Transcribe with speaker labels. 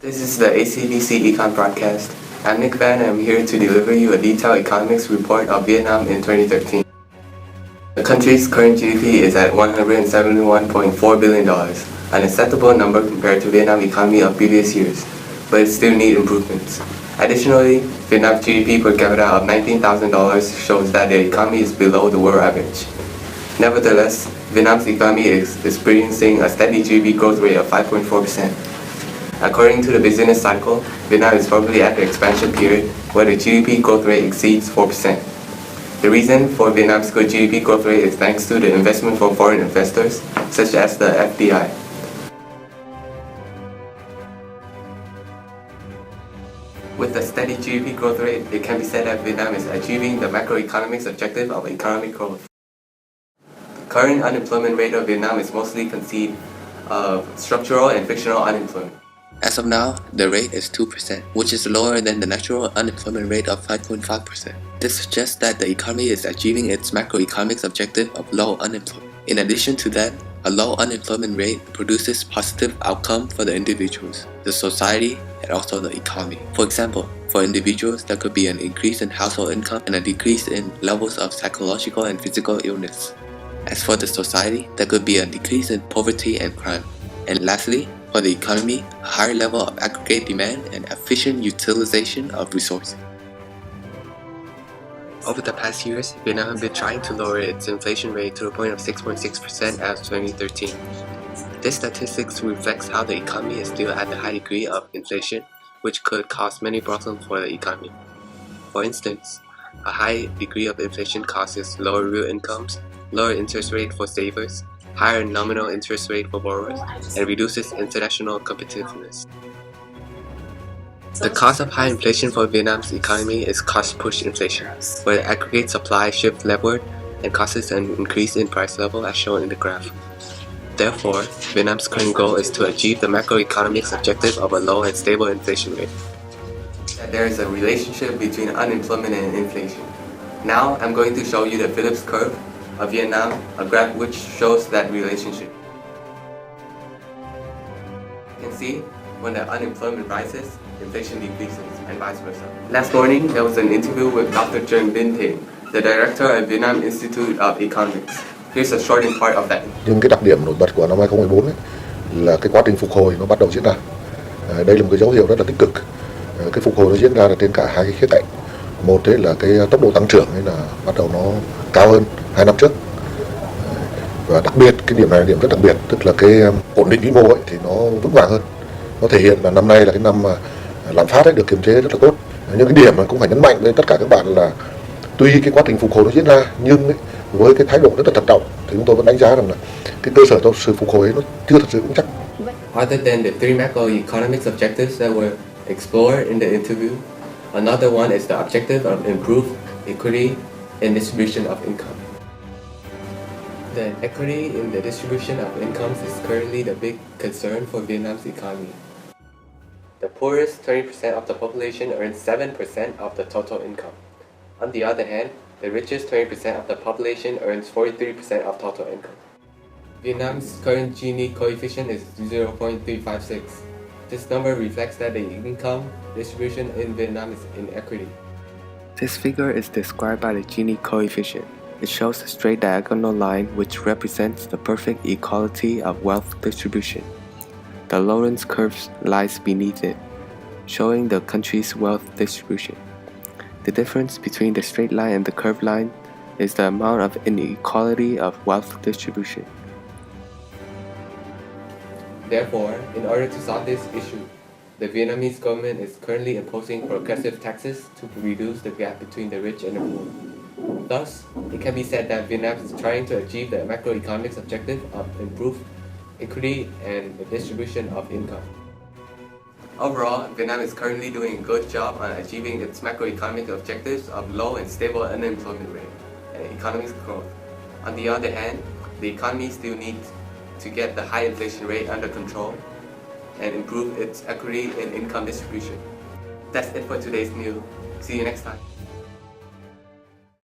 Speaker 1: This is the ACBC Econ Broadcast. I'm Nick Van and I'm here to deliver you a detailed economics report of Vietnam in 2013. The country's current GDP is at $171.4 billion, an acceptable number compared to Vietnam's economy of previous years, but it still needs improvements. Additionally, Vietnam's GDP per capita of $19,000 shows that the economy is below the world average. Nevertheless, Vietnam's economy is experiencing a steady GDP growth rate of 5.4%. According to the business cycle, Vietnam is probably at the expansion period where the GDP growth rate exceeds 4%. The reason for Vietnam's good GDP growth rate is thanks to the investment from foreign investors, such as the FDI. With a steady GDP growth rate, it can be said that Vietnam is achieving the macroeconomics objective of economic growth. The current unemployment rate of Vietnam is mostly conceived of structural and fictional unemployment. As of now, the rate is 2%, which is lower than the natural unemployment rate of 5.5%. This suggests that the economy is achieving its macroeconomics objective of low unemployment. In addition to that, a low unemployment rate produces positive outcome for the individuals, the society, and also the economy. For example, for individuals, there could be an increase in household income and a decrease in levels of psychological and physical illness. As for the society, there could be a decrease in poverty and crime. And lastly, for the economy, a higher level of aggregate demand and efficient utilization of resources. Over the past years, Vietnam has been trying to lower its inflation rate to a point of 6.6% as of 2013. This statistics reflects how the economy is still at a high degree of inflation, which could cause many problems for the economy. For instance, a high degree of inflation causes lower real incomes, lower interest rate for savers, higher nominal interest rate for borrowers, and reduces international competitiveness. The cause of high inflation for Vietnam's economy is cost-push inflation, where the aggregate supply shifts leftward and causes an increase in price level as shown in the graph. Therefore, Vietnam's current goal is to achieve the macroeconomics objective of a low and stable inflation rate. There is a relationship between unemployment and inflation. Now, I'm going to show you the Phillips curve of Vietnam, a graph which shows that relationship. You can see when the unemployment rises, inflation decreases, and vice versa. Last morning, there was an interview with Dr. Trần Vinh Thiện, the director of Vietnam Institute of Economics. Here's a short part of that.
Speaker 2: Nhưng cái đặc điểm nổi bật của năm 2014 ấy, là cái quá trình phục hồi nó bắt đầu diễn ra. Đây là một cái dấu hiệu rất là tích cực. Cái phục hồi nó diễn ra là trên cả hai cái khía cạnh. Một đấy là cái tốc độ tăng trưởng ấy là bắt đầu nó cao hơn 2 năm trước. Và đặc biệt cái điểm này là điểm rất đặc biệt, tức là cái ổn định vĩ mô ấy thì nó vững vàng hơn. Nó thể hiện là năm nay là cái năm mà lạm phát ấy được kiềm chế rất là tốt. Nhưng cái điểm mà cũng phải nhấn mạnh lên tất cả các bạn là tuy cái quá trình phục hồi nó diễn ra nhưng ấy, với cái thái độ rất là thận trọng thì chúng tôi vẫn đánh giá rằng là cái cơ sở cho sự phục hồi ấy nó chưa thật sự vững chắc.
Speaker 1: Other than the three macroeconomics objectives that were explored in the interview, another one is the objective of improved equity and distribution of income. The equity in the distribution of incomes is currently the big concern for Vietnam's economy. The poorest 20% of the population earns 7% of the total income. On the other hand, the richest 20% of the population earns 43% of total income. Vietnam's current Gini coefficient is 0.356. This number reflects that the income distribution in Vietnam is inequity. This figure is described by the Gini coefficient. It shows a straight diagonal line which represents the perfect equality of wealth distribution. The Lorenz curve lies beneath it, showing the country's wealth distribution. The difference between the straight line and the curved line is the amount of inequality of wealth distribution. Therefore, in order to solve this issue, the Vietnamese government is currently imposing progressive taxes to reduce the gap between the rich and the poor. Thus, it can be said that Vietnam is trying to achieve the macroeconomics objective of improved equity and the distribution of income. Overall, Vietnam is currently doing a good job on achieving its macroeconomic objectives of low and stable unemployment rate and economic growth. On the other hand, the economy still needs to get the high inflation rate under control and improve its equity and income distribution. That's it for today's news. See you next time.